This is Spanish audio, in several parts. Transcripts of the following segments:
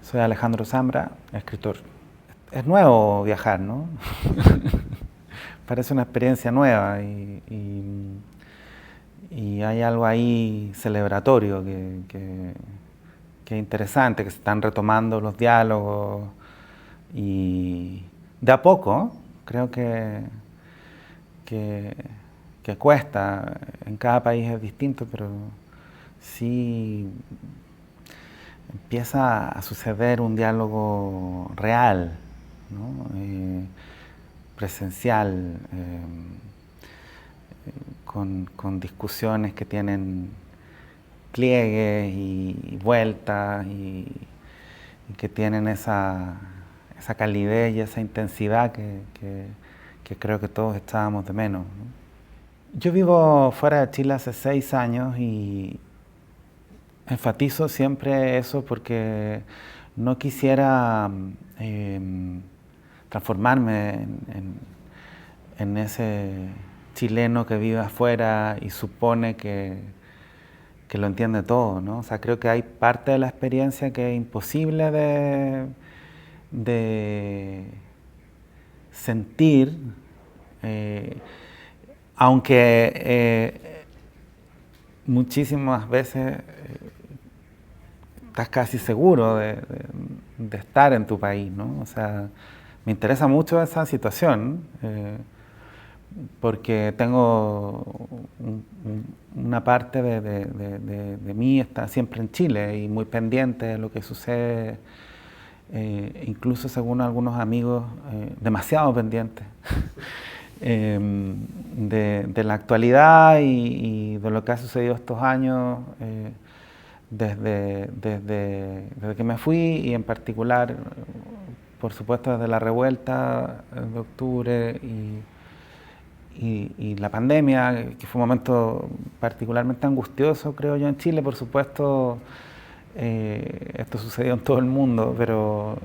Soy Alejandro Zambra, escritor. Es nuevo viajar, ¿no? Parece una experiencia nueva y hay algo ahí celebratorio que es interesante, que se están retomando los diálogos y de a poco, creo que, que cuesta. En cada país es distinto, pero sí empieza a suceder un diálogo real, ¿no? Presencial, con discusiones que tienen pliegues y vueltas y que tienen esa calidez y esa intensidad que creo que todos echábamos de menos, ¿no? Yo vivo fuera de Chile hace 6 años y enfatizo siempre eso porque no quisiera transformarme en ese chileno que vive afuera y supone que lo entiende todo, ¿no? O sea, creo que hay parte de la experiencia que es imposible de sentir, aunque muchísimas veces estás casi seguro de estar en tu país, ¿no? O sea, me interesa mucho esa situación, porque tengo una parte de mí está siempre en Chile y muy pendiente de lo que sucede, incluso según algunos amigos, demasiado pendiente de la actualidad y de lo que ha sucedido estos años, desde que me fui y en particular, por supuesto, desde la revuelta de octubre y la pandemia, que fue un momento particularmente angustioso, creo yo, en Chile. Por supuesto, esto sucedió en todo el mundo, pero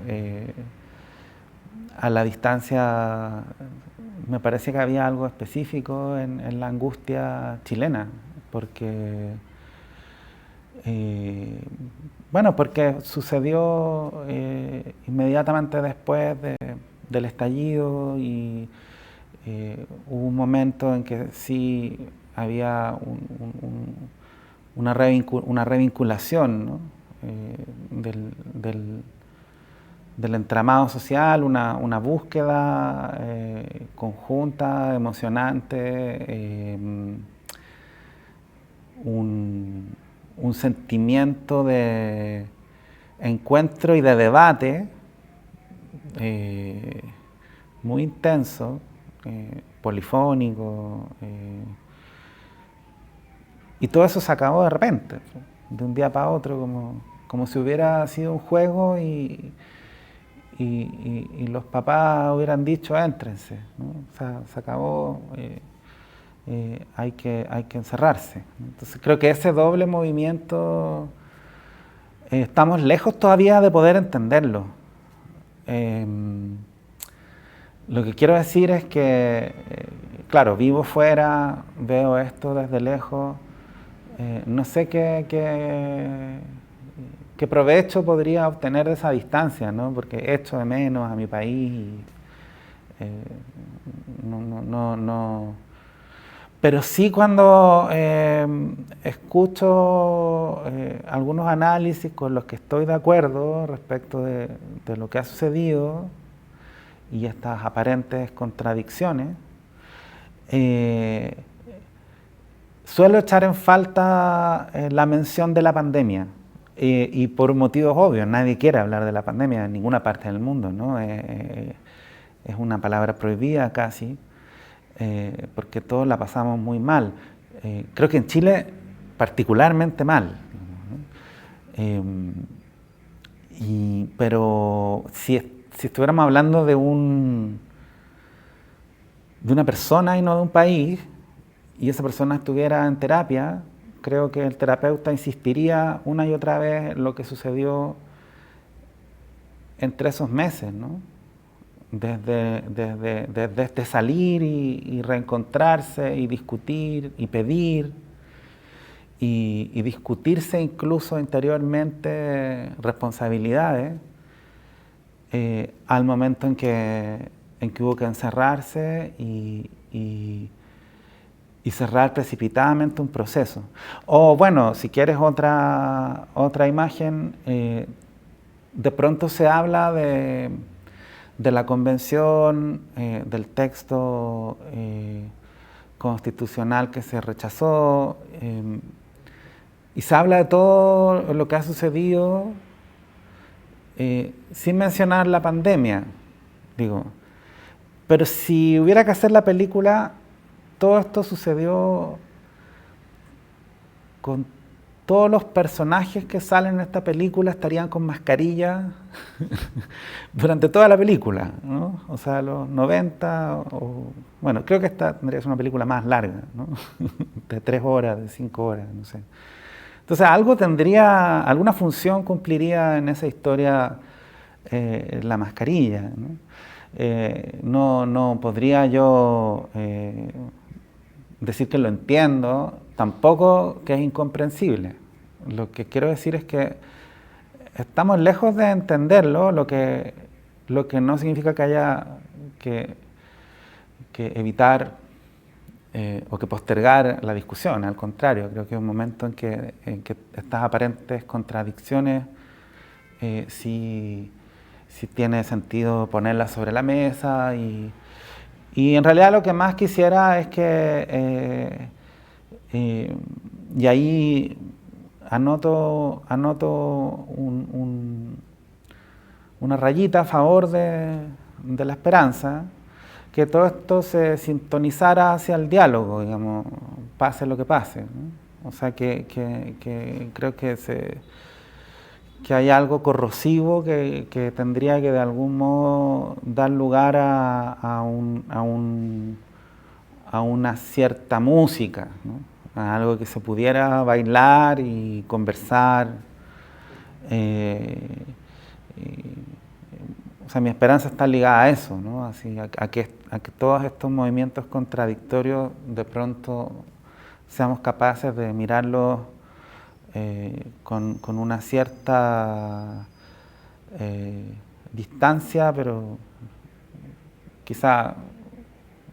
a la distancia me parece que había algo específico en la angustia chilena, porque bueno, porque sucedió inmediatamente después del estallido y hubo un momento en que sí había una revinculación, ¿no? Del entramado social, una búsqueda conjunta, emocionante, un sentimiento de encuentro y de debate muy intenso, polifónico, y todo eso se acabó de repente, de un día para otro, como si hubiera sido un juego y los papás hubieran dicho éntrense, ¿no? O sea, se acabó, hay que encerrarse. Entonces creo que ese doble movimiento estamos lejos todavía de poder entenderlo. Lo que quiero decir es que, claro, vivo fuera, veo esto desde lejos, no sé qué provecho podría obtener de esa distancia, ¿no? Porque echo de menos a mi país y no. Pero sí, cuando escucho algunos análisis con los que estoy de acuerdo respecto de lo que ha sucedido y estas aparentes contradicciones, suelo echar en falta la mención de la pandemia. Y por motivos obvios, nadie quiere hablar de la pandemia en ninguna parte del mundo, ¿no? Es una palabra prohibida casi, porque todos la pasamos muy mal. Creo que en Chile particularmente mal, ¿no? Pero si estuviéramos hablando de una persona y no de un país, y esa persona estuviera en terapia, creo que el terapeuta insistiría una y otra vez en lo que sucedió entre esos meses, ¿no? Desde salir y reencontrarse y discutir y pedir y discutirse incluso interiormente responsabilidades, al momento en que hubo que encerrarse y cerrar precipitadamente un proceso. O bueno, si quieres otra imagen, de pronto se habla de la convención, del texto constitucional que se rechazó, y se habla de todo lo que ha sucedido sin mencionar la pandemia, digo. Pero si hubiera que hacer la película, todo esto sucedió con todos los personajes que salen en esta película estarían con mascarilla durante toda la película, ¿no? O sea, los 90, bueno, creo que esta tendría que ser una película más larga, ¿no? De 3 horas, de 5 horas, no sé. Entonces, alguna función cumpliría en esa historia la mascarilla, ¿no? No podría yo decir que lo entiendo, tampoco que es incomprensible. Lo que quiero decir es que estamos lejos de entenderlo, lo que no significa que haya que evitar o que postergar la discusión. Al contrario, creo que es un momento en que estas aparentes contradicciones sí tiene sentido ponerlas sobre la mesa y en realidad lo que más quisiera es que, y ahí anoto una rayita a favor de la esperanza, que todo esto se sintonizara hacia el diálogo, digamos, pase lo que pase, ¿no? O sea, que creo que hay algo corrosivo que tendría que de algún modo dar lugar a una cierta música, ¿no? A algo que se pudiera bailar y conversar. O sea, mi esperanza está ligada a eso, ¿no? Así, a que todos estos movimientos contradictorios de pronto seamos capaces de mirarlos con una cierta distancia, pero quizá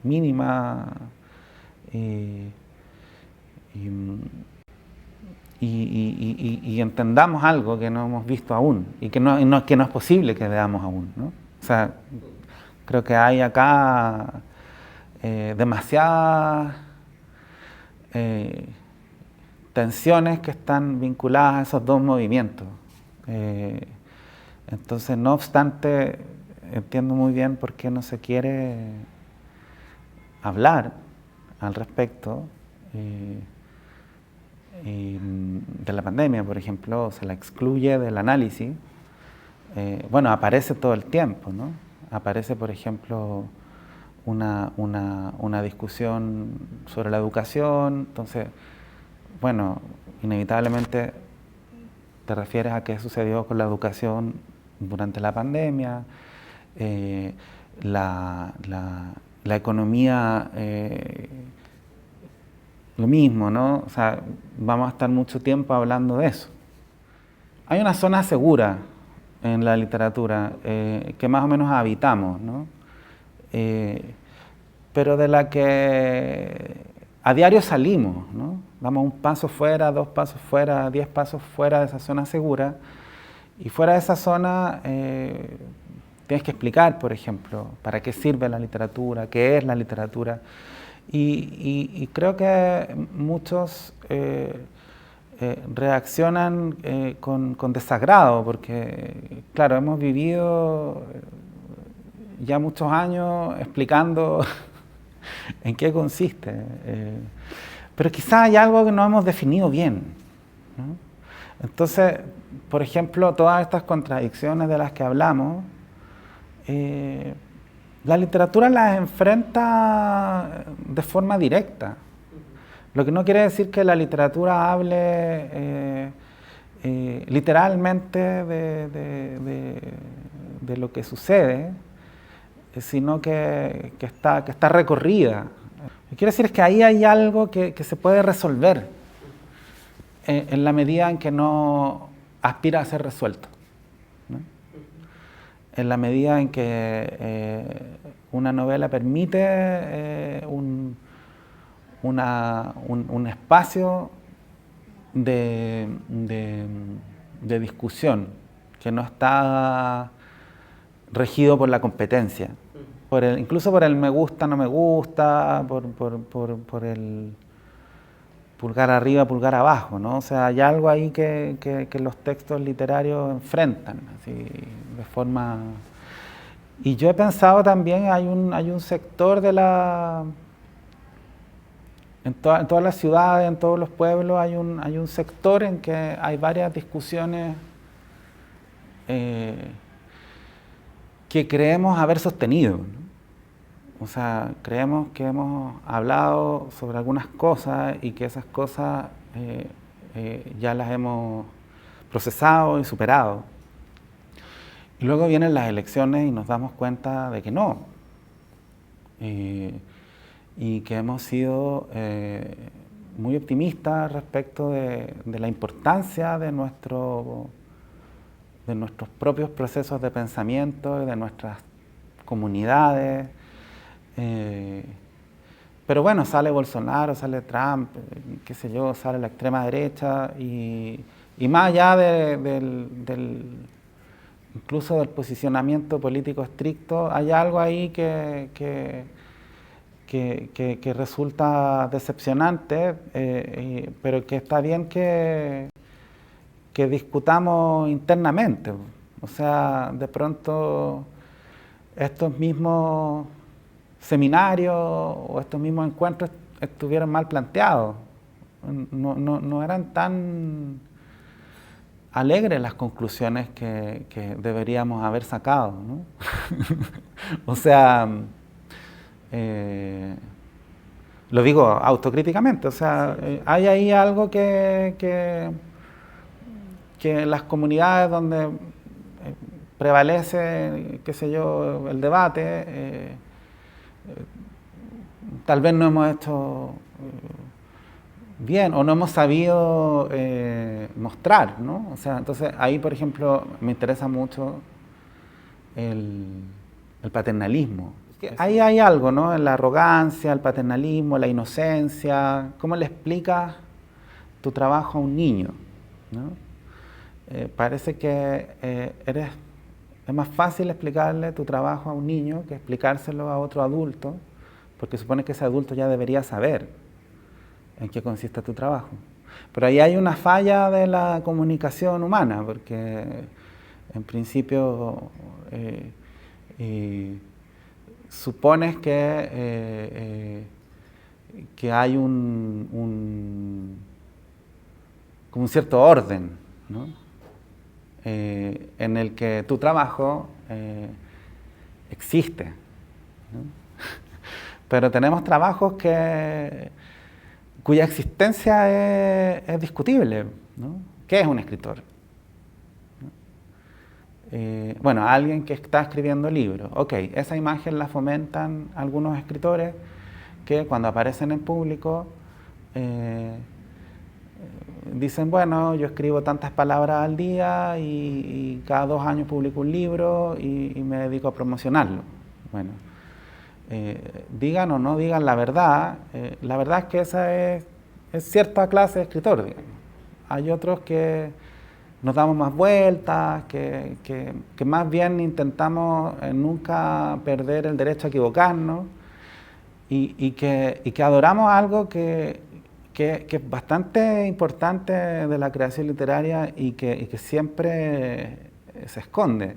mínima, y entendamos algo que no hemos visto aún y que no es posible que veamos aún, ¿no? O sea, creo que hay acá demasiadas tensiones que están vinculadas a esos dos movimientos. Entonces, no obstante, entiendo muy bien por qué no se quiere hablar al respecto de la pandemia, por ejemplo, se la excluye del análisis. Bueno, aparece todo el tiempo, ¿no? Aparece, por ejemplo, una discusión sobre la educación. Entonces, bueno, inevitablemente te refieres a qué sucedió con la educación durante la pandemia, la economía, lo mismo, ¿no? O sea, vamos a estar mucho tiempo hablando de eso. Hay una zona segura en la literatura que más o menos habitamos, ¿no? Pero de la que a diario salimos, ¿no? Damos un paso fuera, 2 pasos fuera, 10 pasos fuera de esa zona segura, y fuera de esa zona tienes que explicar, por ejemplo, para qué sirve la literatura, qué es la literatura, y creo que muchos reaccionan con desagrado, porque, claro, hemos vivido ya muchos años explicando en qué consiste, pero quizás hay algo que no hemos definido bien, ¿no? Entonces, por ejemplo, todas estas contradicciones de las que hablamos, la literatura las enfrenta de forma directa. Lo que no quiere decir que la literatura hable literalmente de lo que sucede, sino que está recorrida. Lo que quiero decir es que ahí hay algo que se puede resolver en la medida en que no aspira a ser resuelto, ¿no? en la medida en que una novela permite un espacio de discusión que no está regido por la competencia, incluso por el me gusta, no me gusta, por el pulgar arriba, pulgar abajo, ¿no? O sea, hay algo ahí que los textos literarios enfrentan, así, de forma... Y yo he pensado también, hay un sector de la... En todas las ciudades, en todos los pueblos, hay un sector en que hay varias discusiones que creemos haber sostenido, ¿no? O sea, creemos que hemos hablado sobre algunas cosas y que esas cosas ya las hemos procesado y superado. Y luego vienen las elecciones y nos damos cuenta de que no. Y que hemos sido muy optimistas respecto de la importancia de nuestros propios procesos de pensamiento y de nuestras comunidades. Pero bueno, sale Bolsonaro, sale Trump, qué sé yo, sale la extrema derecha y más allá incluso del posicionamiento político estricto, hay algo ahí que resulta decepcionante, pero que está bien que discutamos internamente. O sea, de pronto estos mismos seminarios o estos mismos encuentros estuvieron mal planteados. No eran tan alegres las conclusiones que deberíamos haber sacado, ¿no? O sea, lo digo autocríticamente, o sea, hay ahí algo que las comunidades donde prevalece, qué sé yo, el debate, tal vez no hemos hecho bien o no hemos sabido mostrar, ¿no? O sea, entonces ahí, por ejemplo, me interesa mucho el paternalismo. Ahí hay algo, ¿no? En la arrogancia, el paternalismo, la inocencia. ¿Cómo le explicas tu trabajo a un niño, ¿no? Parece que es más fácil explicarle tu trabajo a un niño que explicárselo a otro adulto, porque supone que ese adulto ya debería saber en qué consiste tu trabajo. Pero ahí hay una falla de la comunicación humana, porque en principio supones que hay como un cierto orden, ¿no? En el que tu trabajo existe, ¿no? Pero tenemos trabajos cuya existencia es discutible, ¿no? ¿Qué es un escritor? Bueno, alguien que está escribiendo libros. Ok, esa imagen la fomentan algunos escritores que cuando aparecen en público dicen, bueno, yo escribo tantas palabras al día y cada 2 años publico un libro y me dedico a promocionarlo. Bueno, digan o no digan la verdad es que esa es cierta clase de escritor, digamos. Hay otros que nos damos más vueltas, que más bien intentamos nunca perder el derecho a equivocarnos y que adoramos algo que es bastante importante de la creación literaria y que siempre se esconde,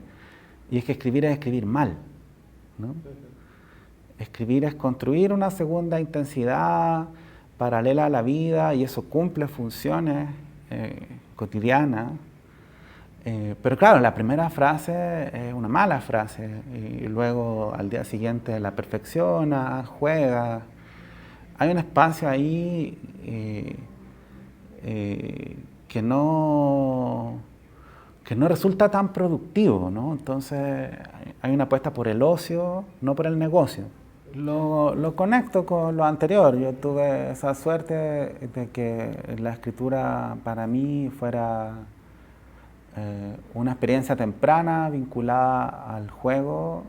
y es que escribir es escribir mal, ¿no? Escribir es construir una segunda intensidad paralela a la vida y eso cumple funciones cotidianas. Pero claro, la primera frase es una mala frase y luego al día siguiente la perfecciona, juega. Hay un espacio ahí que no resulta tan productivo, ¿no? Entonces hay una apuesta por el ocio, no por el negocio. Lo conecto con lo anterior. Yo tuve esa suerte de que la escritura para mí fuera una experiencia temprana vinculada al juego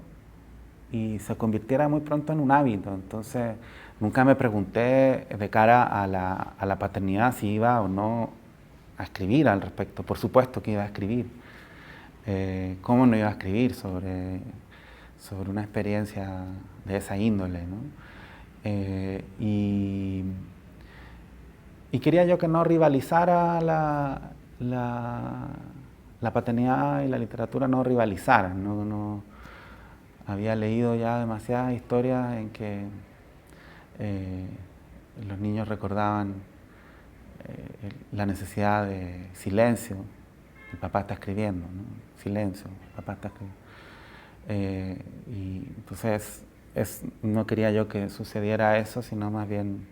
y se convirtiera muy pronto en un hábito. Entonces, nunca me pregunté de cara a la paternidad si iba o no a escribir al respecto. Por supuesto que iba a escribir. ¿Cómo no iba a escribir sobre una experiencia de esa índole, ¿no? Y quería yo que no rivalizara la paternidad y la literatura no rivalizaran. No, había leído ya demasiadas historias en que los niños recordaban la necesidad de silencio. El papá está escribiendo, ¿no? Silencio, el papá está escribiendo. Y entonces no quería yo que sucediera eso, sino más bien,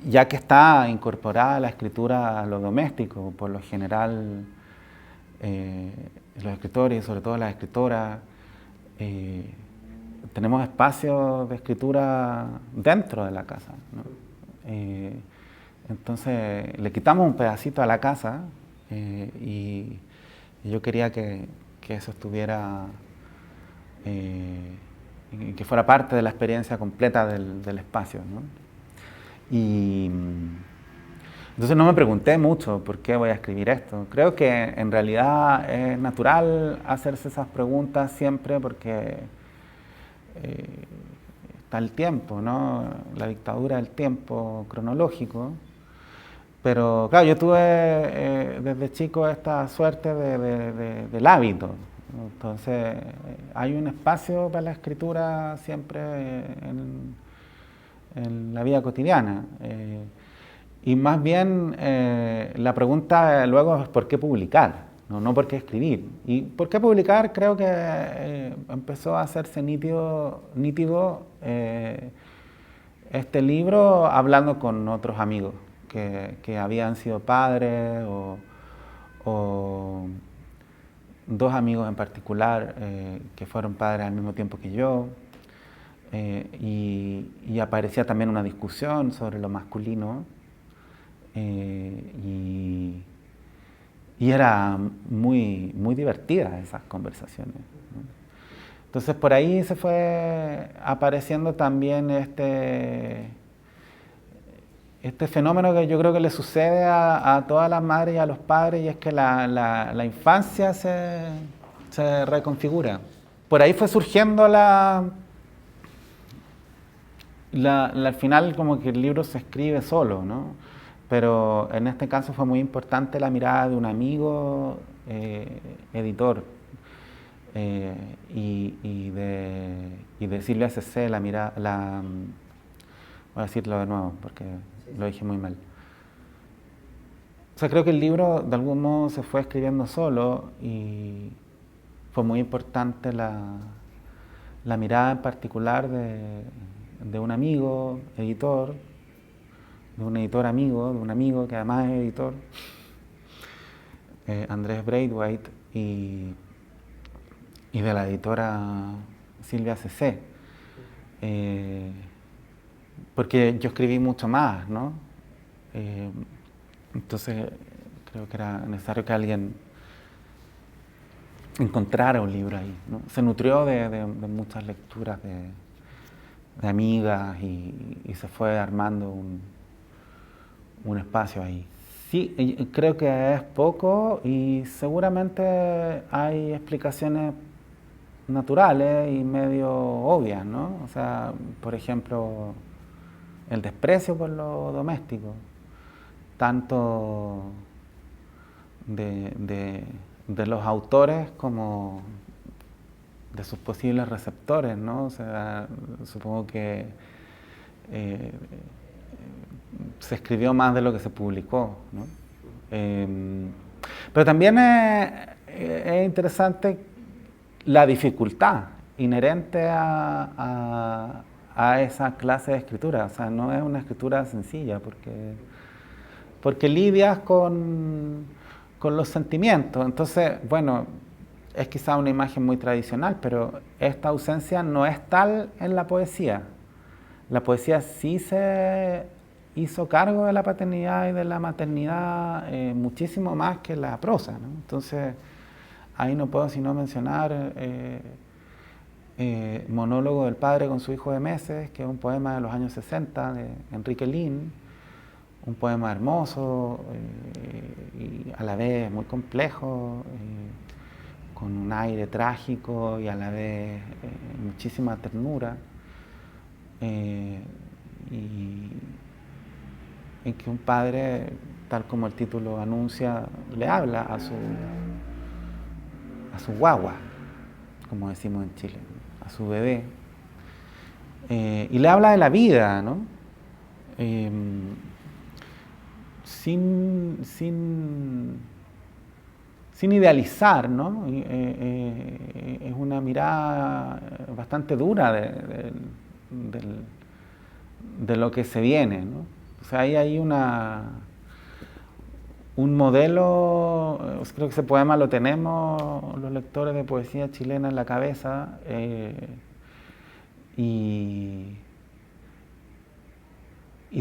ya que está incorporada la escritura a lo doméstico, por lo general los escritores y sobre todo las escritoras, tenemos espacios de escritura dentro de la casa, ¿no? Entonces le quitamos un pedacito a la casa y yo quería que eso estuviera, que fuera parte de la experiencia completa del espacio, ¿no? Y entonces no me pregunté mucho por qué voy a escribir esto. Creo que en realidad es natural hacerse esas preguntas siempre porque está el tiempo, ¿no? La dictadura del tiempo cronológico. Pero claro, yo tuve desde chico esta suerte del hábito, ¿no? Entonces hay un espacio para la escritura siempre en la vida cotidiana. Y más bien la pregunta luego es ¿por qué publicar? No por qué escribir. Y por qué publicar creo que empezó a hacerse nítido este libro hablando con otros amigos que habían sido padres o dos amigos en particular que fueron padres al mismo tiempo que yo. Y aparecía también una discusión sobre lo masculino y era muy, muy divertida esas conversaciones, ¿no? Entonces por ahí se fue apareciendo también este fenómeno que yo creo que le sucede a todas las madres y a los padres, y es que la infancia se reconfigura. Por ahí fue surgiendo al final como que el libro se escribe solo, ¿no? Pero en este caso fue muy importante la mirada de un amigo editor y de Silvia C.C., la mirada, voy a decirlo de nuevo porque lo dije muy mal. O sea, creo que el libro de algún modo se fue escribiendo solo y fue muy importante la mirada en particular de un amigo, editor, de un editor amigo, de un amigo que además es editor, Andrés Braithwaite, y de la editora Silvia C.C., porque yo escribí mucho más, ¿no? Entonces creo que era necesario que alguien encontrara un libro ahí, ¿no? Se nutrió de muchas lecturas de amigas y se fue armando un espacio ahí. Sí, creo que es poco y seguramente hay explicaciones naturales y medio obvias, ¿no? O sea, por ejemplo, el desprecio por lo doméstico, tanto de los autores como de sus posibles receptores, ¿no? O sea, supongo que se escribió más de lo que se publicó, ¿no? Pero también es interesante la dificultad inherente a esa clase de escritura. O sea, no es una escritura sencilla porque lidias con los sentimientos. Entonces, bueno, es quizá una imagen muy tradicional, pero esta ausencia no es tal en la poesía. La poesía sí se hizo cargo de la paternidad y de la maternidad muchísimo más que la prosa, ¿no? Entonces, ahí no puedo sino mencionar Monólogo del padre con su hijo de meses, que es un poema de los años 60 de Enrique Lin, un poema hermoso y a la vez muy complejo, con un aire trágico y a la vez muchísima ternura. Y en que un padre, tal como el título anuncia, le habla a su guagua, como decimos en Chile, a su bebé, y le habla de la vida, ¿no? Sin idealizar, ¿no? Es una mirada bastante dura de lo que se viene, ¿no? O sea, ahí hay un modelo, creo que ese poema lo tenemos los lectores de poesía chilena en la cabeza, y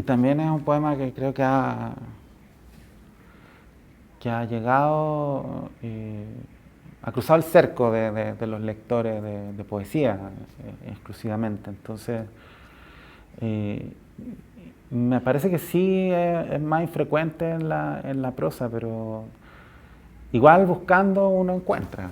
también es un poema que creo que ha llegado, ha cruzado el cerco de los lectores de poesía exclusivamente. Entonces, me parece que sí es más infrecuente en la prosa, pero igual buscando uno encuentra.